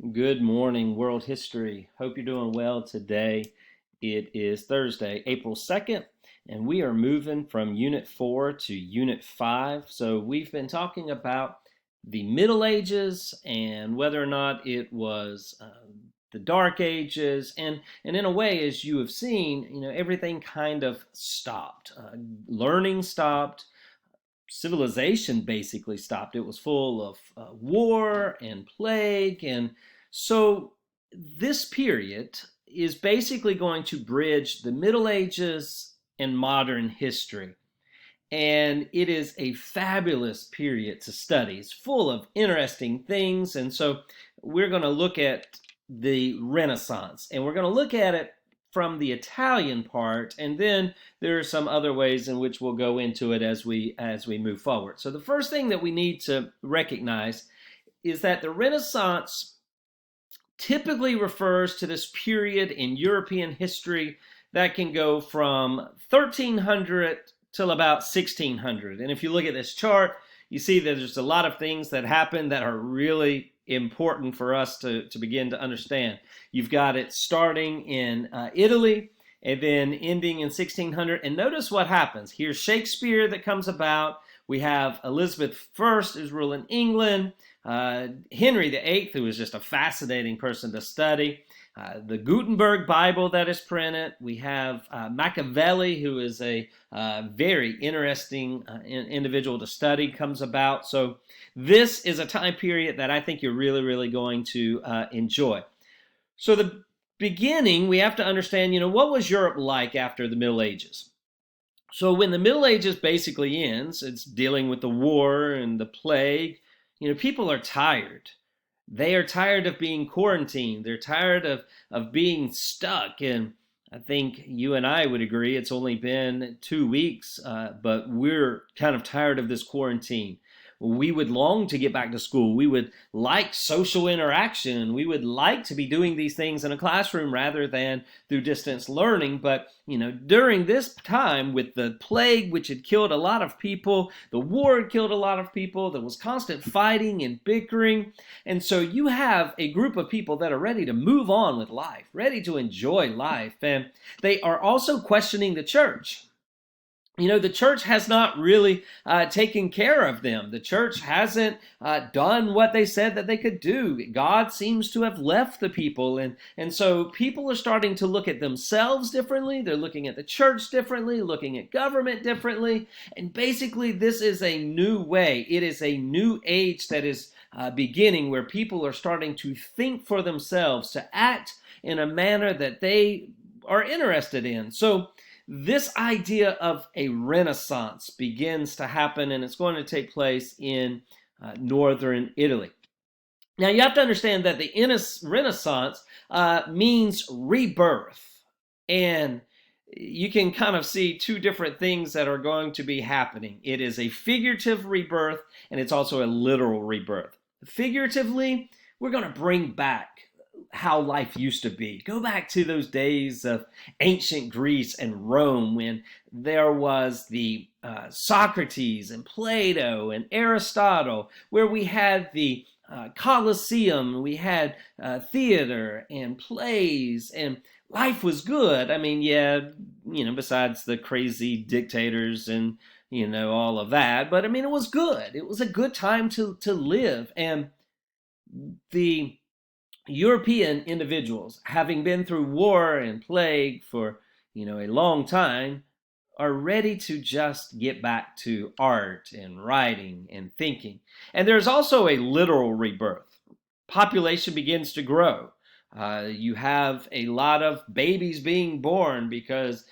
Good morning, world history. Hope you're doing well today. It is Thursday, April 2nd, and we are moving from Unit 4 to Unit 5. So we've been talking about the Middle Ages and whether or not it was the Dark Ages. And in a way, as you have seen, everything kind of stopped. Learning stopped, civilization basically stopped. It was full of war and plague. And so this period is basically going to bridge the Middle Ages and modern history. And it is a fabulous period to study. It's full of interesting things. And so we're going to look at the Renaissance, and we're going to look at it from the Italian part, and then there are some other ways in which we'll go into it as we move forward. So the first thing that we need to recognize is that the Renaissance typically refers to this period in European history that can go from 1300 till about 1600. And if you look at this chart, you see that there's a lot of things that happen that are really important for us to begin to understand. You've got it starting in Italy and then ending in 1600. And notice what happens. Here's Shakespeare that comes about. We have Elizabeth I is ruling England. Henry VIII, who is just a fascinating person to study. The Gutenberg Bible that is printed. We have Machiavelli, who is a very interesting individual to study, comes about. So this is a time period that I think you're really, really going to enjoy. So the beginning, we have to understand, what was Europe like after the Middle Ages? So when the Middle Ages basically ends, it's dealing with the war and the plague. People are tired. They are tired of being quarantined. They're tired of being stuck. And I think you and I would agree it's only been 2 weeks, but we're kind of tired of this quarantine. We would long to get back to school. We would like social interaction. We would like to be doing these things in a classroom rather than through distance learning. But, during this time with the plague, which had killed a lot of people, the war had killed a lot of people, there was constant fighting and bickering. And so you have a group of people that are ready to move on with life, ready to enjoy life. And they are also questioning the church. The church has not really taken care of them. The church hasn't done what they said that they could do. God seems to have left the people. And so people are starting to look at themselves differently. They're looking at the church differently, looking at government differently. And basically, this is a new way. It is a new age that is beginning where people are starting to think for themselves, to act in a manner that they are interested in. So this idea of a renaissance begins to happen, and it's going to take place in northern Italy. Now, you have to understand that the Renaissance means rebirth, and you can kind of see two different things that are going to be happening. It is a figurative rebirth, and it's also a literal rebirth. Figuratively, we're going to bring back how life used to be. Go back to those days of ancient Greece and Rome when there was the Socrates and Plato and Aristotle, where we had the Colosseum, we had theater and plays, and life was good. I mean, yeah, besides the crazy dictators and all of that, but I mean, it was good. It was a good time to live. And the European individuals, having been through war and plague for, a long time, are ready to just get back to art and writing and thinking. And there's also a literal rebirth. Population begins to grow. You have a lot of babies being born because,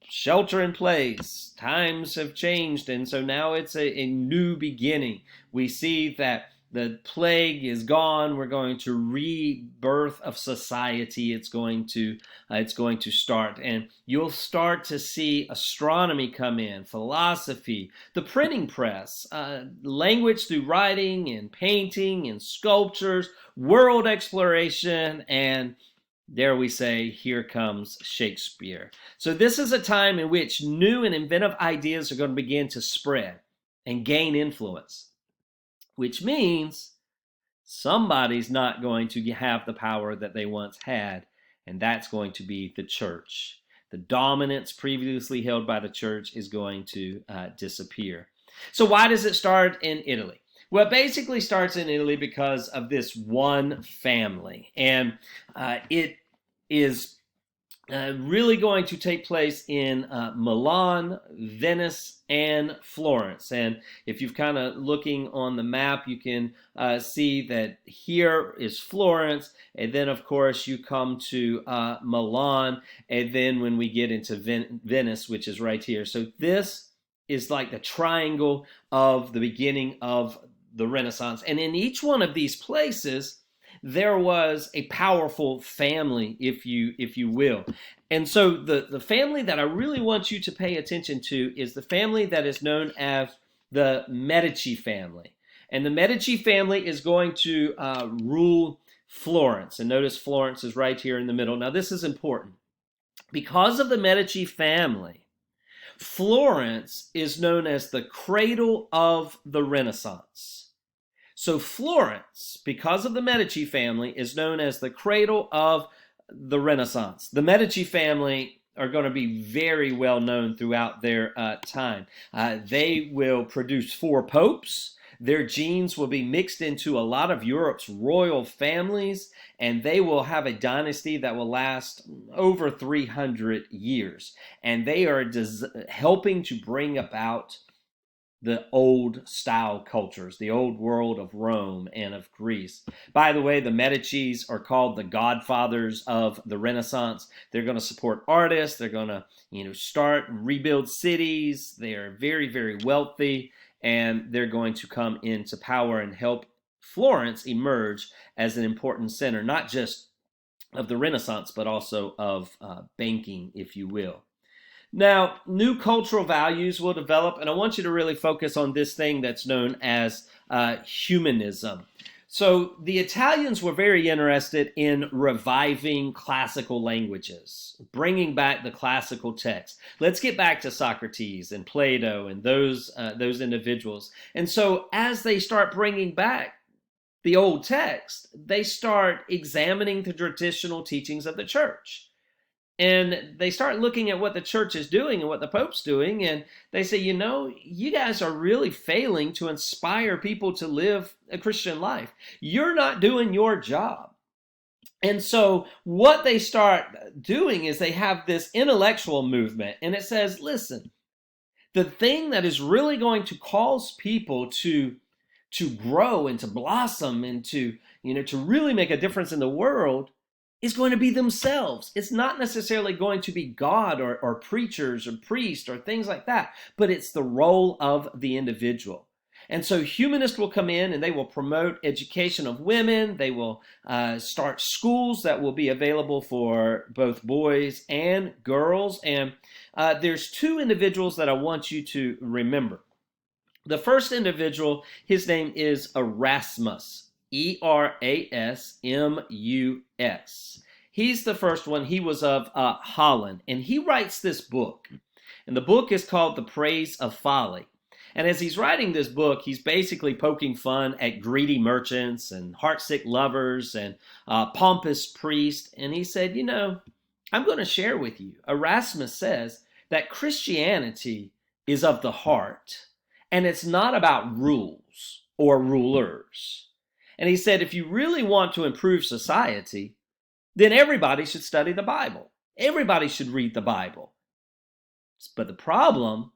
shelter in place, times have changed, and so now it's a new beginning. We see that the plague is gone. We're going to rebirth of society. It's going to start, and you'll start to see astronomy come in, philosophy, the printing press, language through writing and painting and sculptures, world exploration, and dare we say, here comes Shakespeare. So this is a time in which new and inventive ideas are going to begin to spread and gain influence, which means somebody's not going to have the power that they once had, and that's going to be the church. The dominance previously held by the church is going to disappear. So why does it start in Italy? Well, it basically starts in Italy because of this one family, and it is really going to take place in Milan, Venice, and Florence. And if you've kind of looking on the map, you can see that here is Florence, and then of course you come to Milan, and then when we get into Venice, which is right here. So this is like the triangle of the beginning of the Renaissance. And in each one of these places, there was a powerful family, if you will. And so the family that I really want you to pay attention to is the family that is known as the Medici family. And the Medici family is going to rule Florence. And notice Florence is right here in the middle. Now this is important. Because of the Medici family, Florence is known as the cradle of the Renaissance. So Florence, because of the Medici family, is known as the cradle of the Renaissance. The Medici family are going to be very well known throughout their time. They will produce 4 popes. Their genes will be mixed into a lot of Europe's royal families, and they will have a dynasty that will last over 300 years. And they are helping to bring about the old style cultures, the old world of Rome and of Greece. By the way, the Medicis are called the godfathers of the Renaissance. They're going to support artists. They're going to, start and rebuild cities. They are very, very wealthy, and they're going to come into power and help Florence emerge as an important center, not just of the Renaissance, but also of banking, if you will. Now, new cultural values will develop, and I want you to really focus on this thing that's known as humanism. So the Italians were very interested in reviving classical languages, bringing back the classical text. Let's get back to Socrates and Plato and those individuals. And so as they start bringing back the old text, they start examining the traditional teachings of the church. And they start looking at what the church is doing and what the Pope's doing, and they say, you guys are really failing to inspire people to live a Christian life. You're not doing your job. And so what they start doing is they have this intellectual movement, and it says, listen, the thing that is really going to cause people to grow and to blossom and to really make a difference in the world is going to be themselves. It's not necessarily going to be God or preachers or priests or things like that, but it's the role of the individual. And so humanists will come in and they will promote education of women. They will start schools that will be available for both boys and girls. And there's 2 individuals that I want you to remember. The first individual, his name is Erasmus. Erasmus. He's the first one. He was of Holland, and he writes this book. And the book is called The Praise of Folly. And as he's writing this book, he's basically poking fun at greedy merchants and heartsick lovers and pompous priests. And he said, I'm going to share with you. Erasmus says that Christianity is of the heart, and it's not about rules or rulers. And he said, if you really want to improve society, then everybody should study the Bible. Everybody should read the Bible. But the problem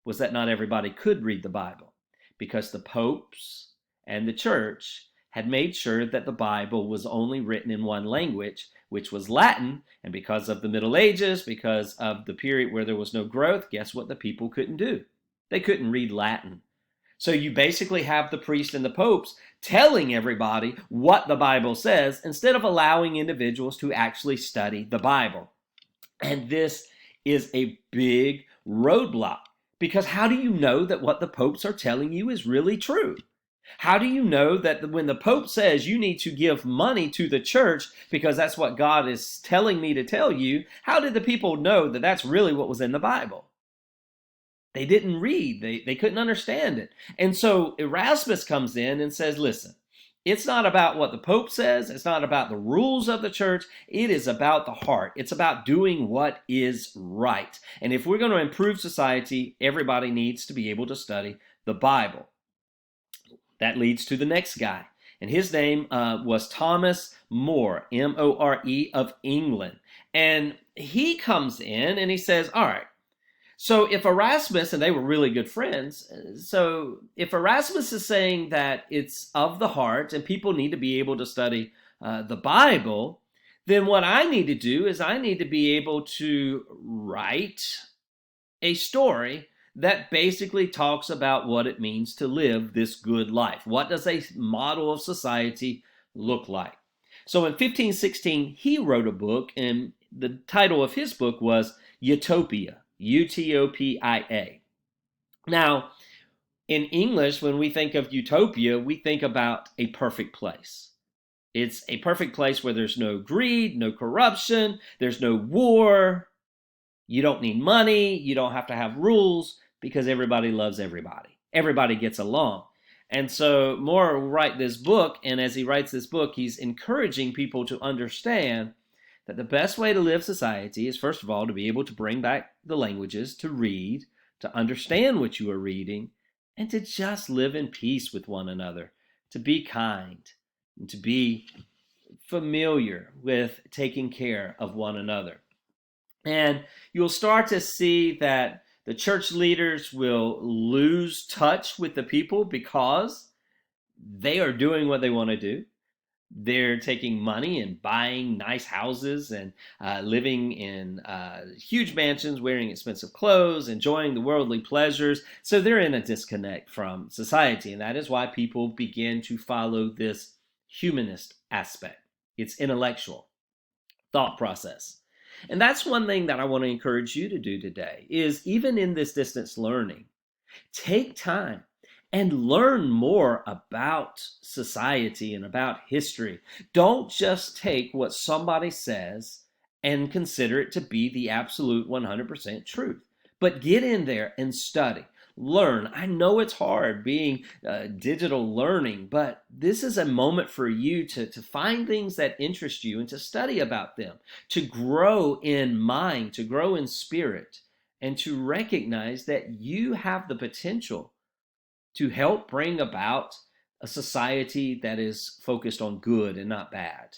was that not everybody could read the Bible because the popes and the church had made sure that the Bible was only written in one language, which was Latin. And because of the Middle Ages, because of the period where there was no growth, guess what the people couldn't do? They couldn't read Latin. So you basically have the priests and the popes telling everybody what the Bible says instead of allowing individuals to actually study the Bible. And this is a big roadblock, because how do you know that what the popes are telling you is really true? How do you know that when the Pope says you need to give money to the church because that's what God is telling me to tell you, how did the people know that that's really what was in the Bible? They didn't read. They couldn't understand it. And so Erasmus comes in and says, listen, It's not about what the Pope says. It's not about the rules of the church. It is about the heart. It's about doing what is right. And if we're going to improve society, everybody needs to be able to study the Bible. That leads to the next guy. And his name was Thomas More, M-O-R-E, of England. And he comes in and he says, all right, so if Erasmus, and they were really good friends, so if Erasmus is saying that it's of the heart and people need to be able to study the Bible, then what I need to do is I need to be able to write a story that basically talks about what it means to live this good life. What does a model of society look like? So in 1516, he wrote a book, and the title of his book was Utopia, Utopia. Now, in English, when we think of utopia, we think about a perfect place. It's a perfect place where there's no greed, no corruption, there's no war. You don't need money. You don't have to have rules because everybody loves everybody. Everybody gets along. And so More will write this book, and as he writes this book, he's encouraging people to understand that the best way to live society is, first of all, to be able to bring back the languages, to read, to understand what you are reading, and to just live in peace with one another, to be kind, and to be familiar with taking care of one another. And you'll start to see that the church leaders will lose touch with the people because they are doing what they want to do. They're taking money and buying nice houses and living in huge mansions, wearing expensive clothes, enjoying the worldly pleasures. So they're in a disconnect from society. And that is why people begin to follow this humanist aspect. It's intellectual thought process. And that's one thing that I want to encourage you to do today is, even in this distance learning, take time and learn more about society and about history. Don't just take what somebody says and consider it to be the absolute 100% truth, but get in there and study. Learn. I know it's hard being digital learning, but this is a moment for you to find things that interest you and to study about them, to grow in mind, to grow in spirit, and to recognize that you have the potential to help bring about a society that is focused on good and not bad,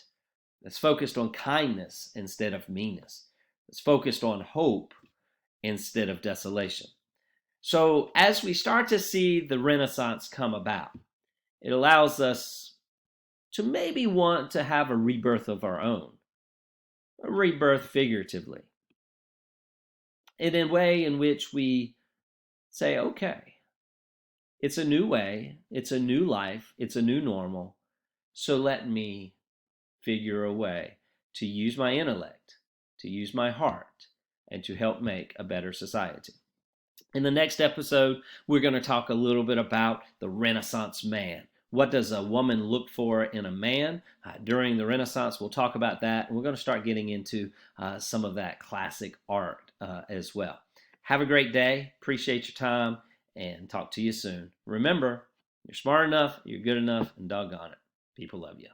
that's focused on kindness instead of meanness, that's focused on hope instead of desolation. So as we start to see the Renaissance come about, it allows us to maybe want to have a rebirth of our own, a rebirth figuratively, in a way in which we say, okay, it's a new way, it's a new life, it's a new normal, so let me figure a way to use my intellect, to use my heart, and to help make a better society. In the next episode, we're going to talk a little bit about the Renaissance man. What does a woman look for in a man? During the Renaissance, we'll talk about that. And we're going to start getting into some of that classic art as well. Have a great day. Appreciate your time, and talk to you soon. Remember, you're smart enough, you're good enough, and doggone it, people love you.